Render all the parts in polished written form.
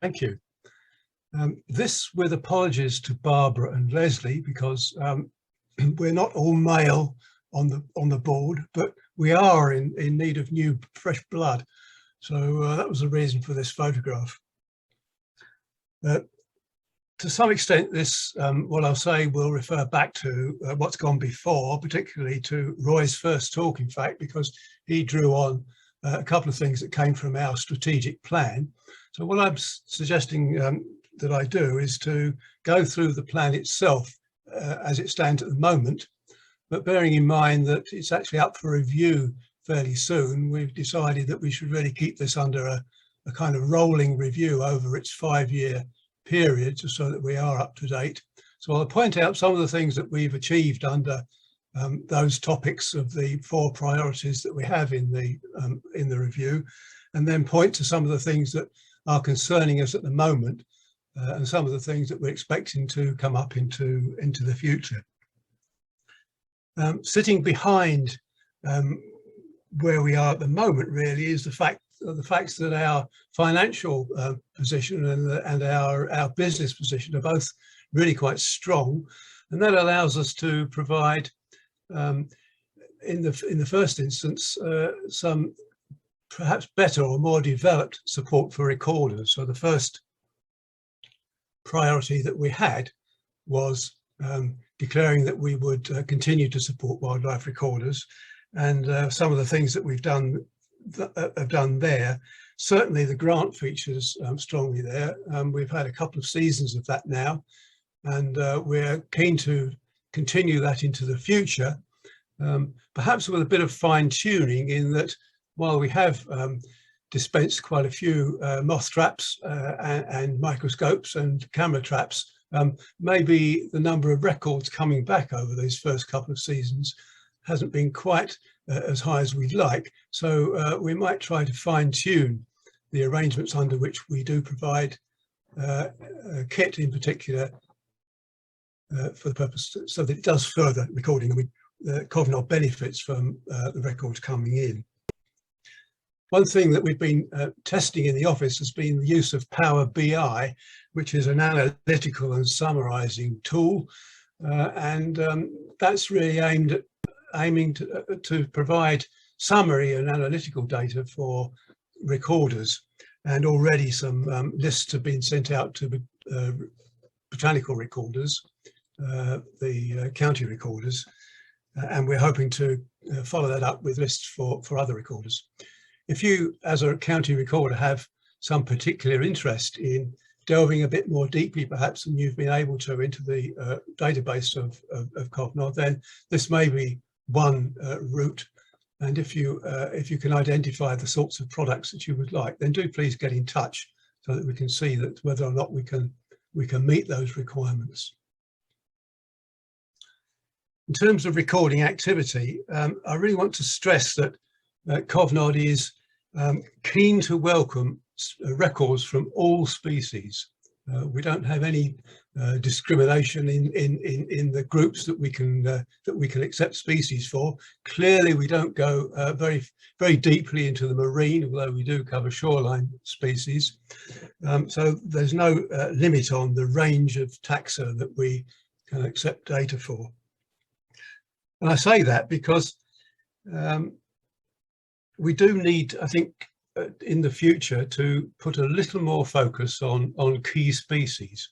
Thank you. This with apologies to Barbara and Leslie, because we're not all male on the board, but we are in need of new fresh blood. So that was the reason for this photograph. To some extent, this, what I'll say, will refer back to what's gone before, particularly to Roy's first talk, in fact, because he drew on a couple of things that came from our strategic plan. So what I'm suggesting that I do is to go through the plan itself as it stands at the moment, but bearing in mind that it's actually up for review fairly soon. We've decided that we should really keep this under a kind of rolling review over its 5-year period, just so that we are up to date. So I'll point out some of the things that we've achieved under those topics of the 4 priorities that we have in the review, and then point to some of the things that are concerning us at the moment, and some of the things that we're expecting to come up into the future. Sitting behind where we are at the moment really is the facts that our financial position and our business position are both really quite strong, and that allows us to provide in the first instance some perhaps better or more developed support for recorders. So the first priority that we had was declaring that we would continue to support wildlife recorders, and some of the things that we've done there. Certainly the grant features strongly there. We've had a couple of seasons of that now, and we're keen to continue that into the future, perhaps with a bit of fine-tuning, in that while we have dispensed quite a few moth traps and microscopes and camera traps, maybe the number of records coming back over these first couple of seasons hasn't been quite as high as we'd like. So we might try to fine-tune the arrangements under which we do provide kit in particular for the purpose, so that it does further recording, and Cofnod benefits from the records coming in. One thing that we've been testing in the office has been the use of Power BI, which is an analytical and summarizing tool, and that's really aiming to provide summary and analytical data for recorders. And already some lists have been sent out to botanical recorders, the county recorders, and we're hoping to follow that up with lists for other recorders. If you, as a county recorder, have some particular interest in delving a bit more deeply, perhaps, than you've been able to into the database of Cofnod, then this may be one route. And if you can identify the sorts of products that you would like, then do please get in touch so that we can see that whether or not we can meet those requirements. In terms of recording activity, I really want to stress that Cofnod is keen to welcome records from all species. We don't have any discrimination in the groups that we can accept species for. Clearly, we don't go very deeply into the marine, although we do cover shoreline species. So there's no limit on the range of taxa that we can accept data for. And I say that because we do need, I think, in the future to put a little more focus on key species.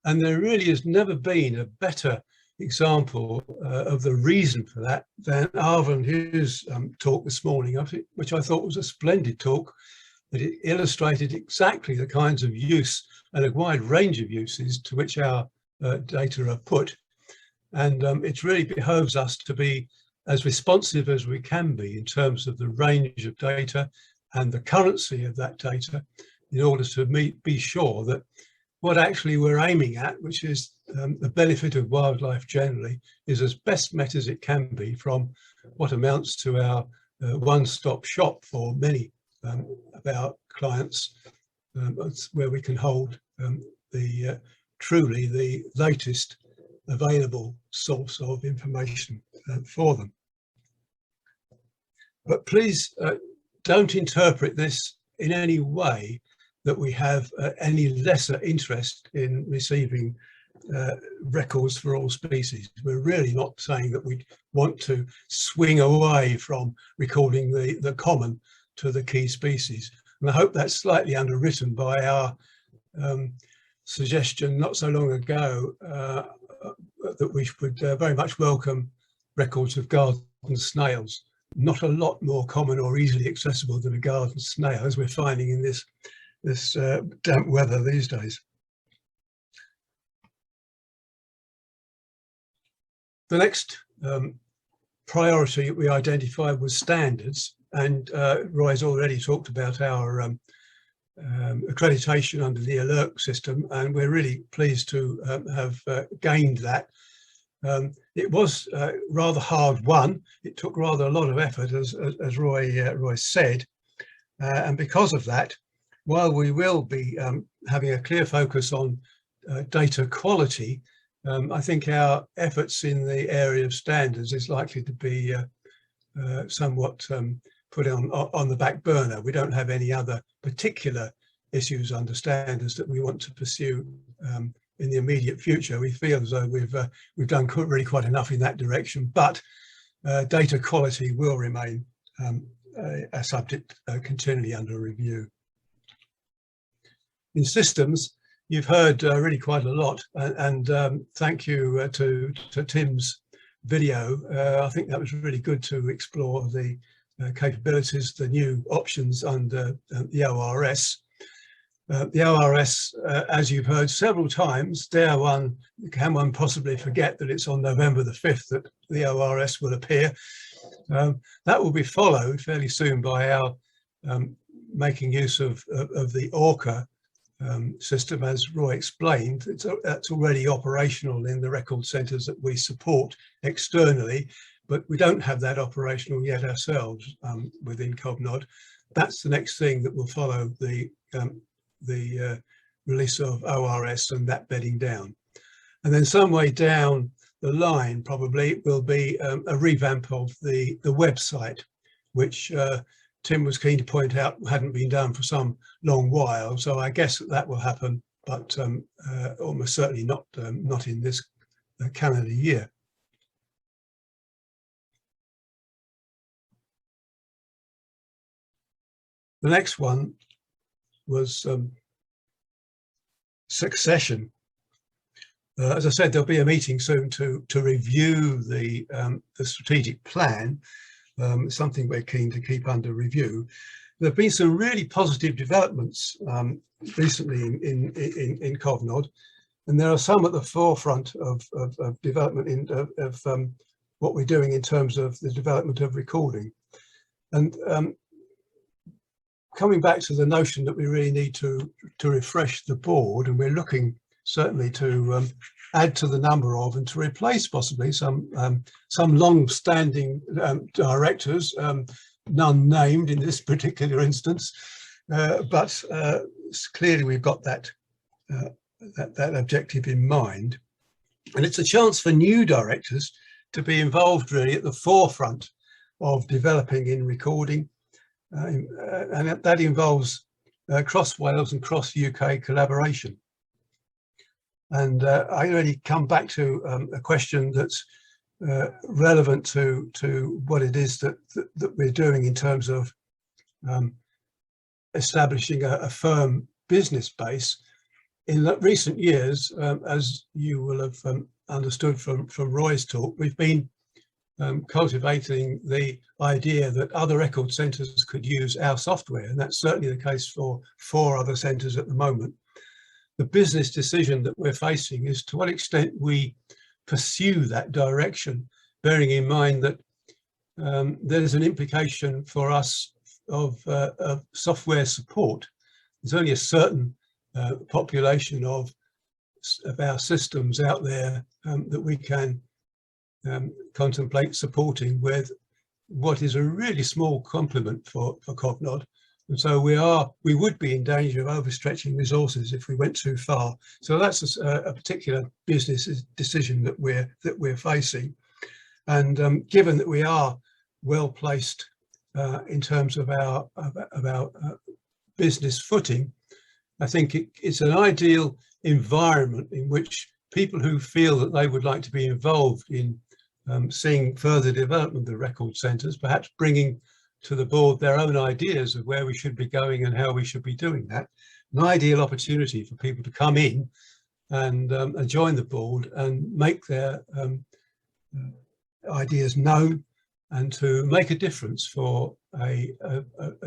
And there really has never been a better example of the reason for that than Arvin, his talk this morning, which I thought was a splendid talk, that it illustrated exactly the kinds of use and a wide range of uses to which our data are put. And it really behoves us to be as responsive as we can be in terms of the range of data and the currency of that data, in order to be sure that what actually we're aiming at, which is the benefit of wildlife generally, is as best met as it can be from what amounts to our one-stop shop for many of our clients, where we can hold truly the latest available source of information for them. But please don't interpret this in any way that we have any lesser interest in receiving records for all species. We're really not saying that we want to swing away from recording the common to the key species. And I hope that's slightly underwritten by our suggestion not so long ago that we would very much welcome records of garden snails. Not a lot more common or easily accessible than a garden snail, as we're finding in this damp weather these days. The next priority we identified was standards, and Roy's already talked about our accreditation under the alert system, and we're really pleased to have gained that. It was rather hard won. It took rather a lot of effort, as Roy said, and because of that, while we will be having a clear focus on data quality, I think our efforts in the area of standards is likely to be somewhat put on the back burner. We don't have any other particular issues under standards that we want to pursue in the immediate future. We feel as though we've done really quite enough in that direction, but data quality will remain a subject continually under review. In systems, you've heard really quite a lot, and thank you to Tim's video. I think that was really good to explore the capabilities, the new options under the ORS. The ORS, as you've heard several times, dare one, can one possibly forget that it's on November the 5th that the ORS will appear. That will be followed fairly soon by our making use of the ORCA system, as Roy explained. That's already operational in the record centres that we support externally, but we don't have that operational yet ourselves within Cofnod. That's the next thing that will follow the release of ORS and that bedding down. And then some way down the line probably will be a revamp of the website, which Tim was keen to point out hadn't been done for some long while. So I guess that will happen, but almost certainly not in this calendar year. The next one was succession. As I said, there'll be a meeting soon to review the strategic plan. Something we're keen to keep under review. There have been some really positive developments recently in Cofnod, and there are some at the forefront of development of what we're doing in terms of the development of recording. And coming back to the notion that we really need to refresh the board, and we're looking certainly to add to the number of and to replace possibly some long-standing directors, none named in this particular instance, but clearly we've got that objective in mind, and it's a chance for new directors to be involved really at the forefront of developing in recording. And that involves cross Wales and cross UK collaboration. And I really come back to a question that's relevant to what it is that we're doing in terms of establishing a firm business base. In recent years, as you will have understood from Roy's talk, we've been cultivating the idea that other record centres could use our software, and that's certainly the case for 4 other centres at the moment. The business decision that we're facing is to what extent we pursue that direction, bearing in mind that there's an implication for us of software support. There's only a certain population of our systems out there that we can contemplate supporting with what is a really small complement for Cofnod. And so we would be in danger of overstretching resources if we went too far. So that's a particular business decision that we're facing. And given that we are well placed in terms of our business footing, I think it's an ideal environment in which people who feel that they would like to be involved in seeing further development of the record centres, perhaps bringing to the board their own ideas of where we should be going and how we should be doing that. An ideal opportunity for people to come in and join the board and make their ideas known and to make a difference for a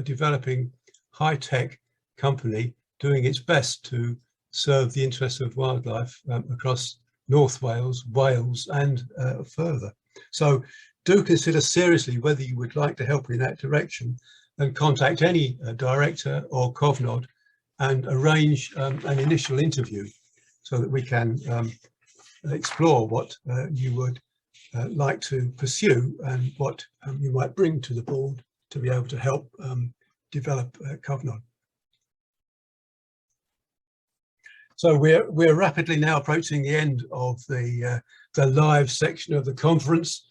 developing high-tech company doing its best to serve the interests of wildlife across North Wales, Wales and further. So do consider seriously whether you would like to help in that direction, and contact any director or Cofnod and arrange an initial interview so that we can explore what you would like to pursue and what you might bring to the board to be able to help develop Cofnod. So we're rapidly now approaching the end of the live section of the conference,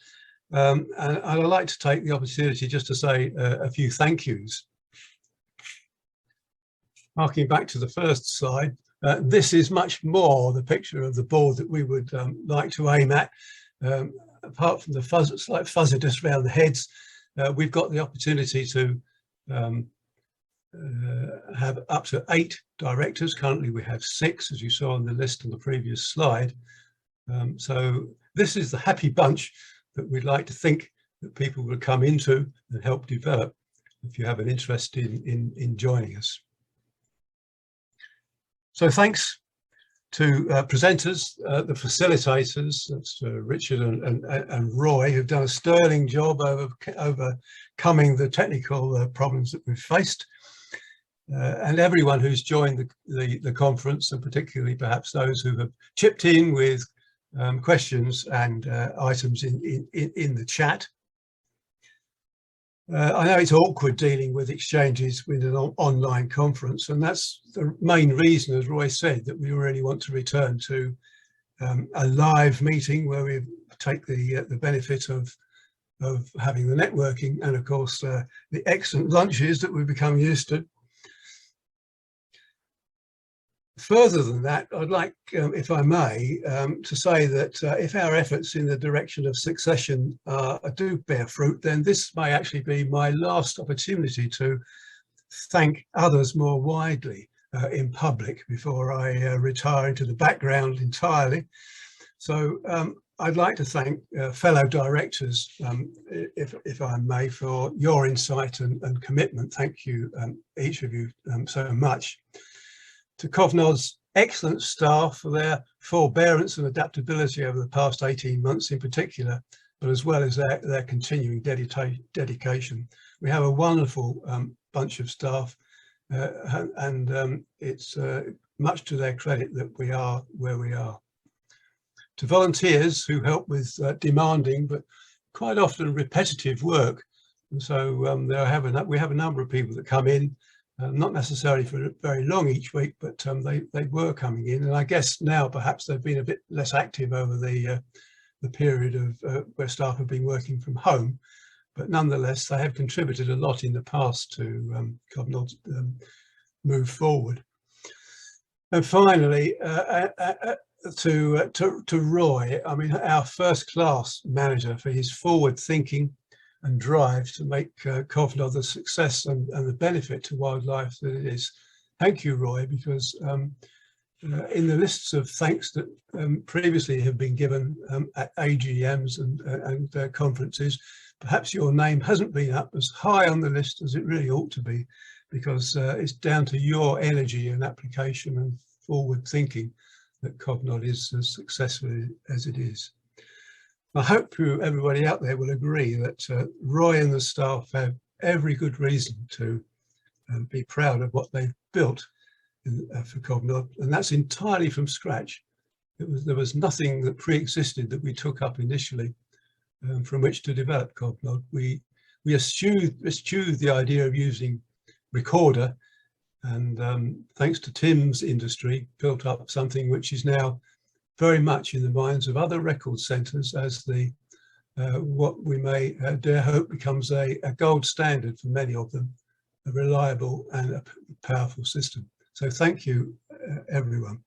and I'd like to take the opportunity just to say a few thank yous. Harking back to the first slide, this is much more the picture of the board that we would like to aim at. Apart from the slight fuzziness around the heads, we've got the opportunity to have up to 8 directors. Currently we have 6, as you saw on the list on the previous slide. So this is the happy bunch that we'd like to think that people will come into and help develop if you have an interest in joining us. So thanks to presenters, the facilitators, that's Richard and Roy, who've done a sterling job overcoming the technical problems that we've faced. And everyone who's joined the conference, and particularly perhaps those who have chipped in with questions and items in the chat. I know it's awkward dealing with exchanges with an online conference, and that's the main reason, as Roy said, that we really want to return to a live meeting where we take the benefit of having the networking and, of course, the excellent lunches that we've become used to. Further than that, I'd like, if I may, to say that if our efforts in the direction of succession do bear fruit, then this may actually be my last opportunity to thank others more widely in public before I retire into the background entirely. So I'd like to thank fellow directors, if I may, for your insight and commitment. Thank you, each of you, so much. To Cofnod's excellent staff for their forbearance and adaptability over the past 18 months in particular, but as well as their continuing dedication. We have a wonderful bunch of staff, and it's much to their credit that we are where we are. To volunteers who help with demanding but quite often repetitive work, and so we have a number of people that come in, not necessarily for very long each week, but they were coming in, and I guess now perhaps they've been a bit less active over the period of where staff have been working from home, but nonetheless they have contributed a lot in the past to Cofnod's move forward. And finally, to Roy, I mean, our first-class manager, for his forward thinking and drive to make Cofnod the success and the benefit to wildlife that it is. Thank you, Roy, because in the lists of thanks that previously have been given at AGMs and conferences, perhaps your name hasn't been up as high on the list as it really ought to be, because it's down to your energy and application and forward thinking that Cofnod is as successful as it is. I hope everybody out there will agree that Roy and the staff have every good reason to be proud of what they've built for Cofnod, and that's entirely from scratch. There was nothing that pre-existed that we took up initially from which to develop Cofnod. We eschewed the idea of using recorder, and thanks to Tim's industry, built up something which is now very much in the minds of other record centres as the what we may dare hope becomes a gold standard for many of them, a reliable and a powerful system. So thank you, everyone.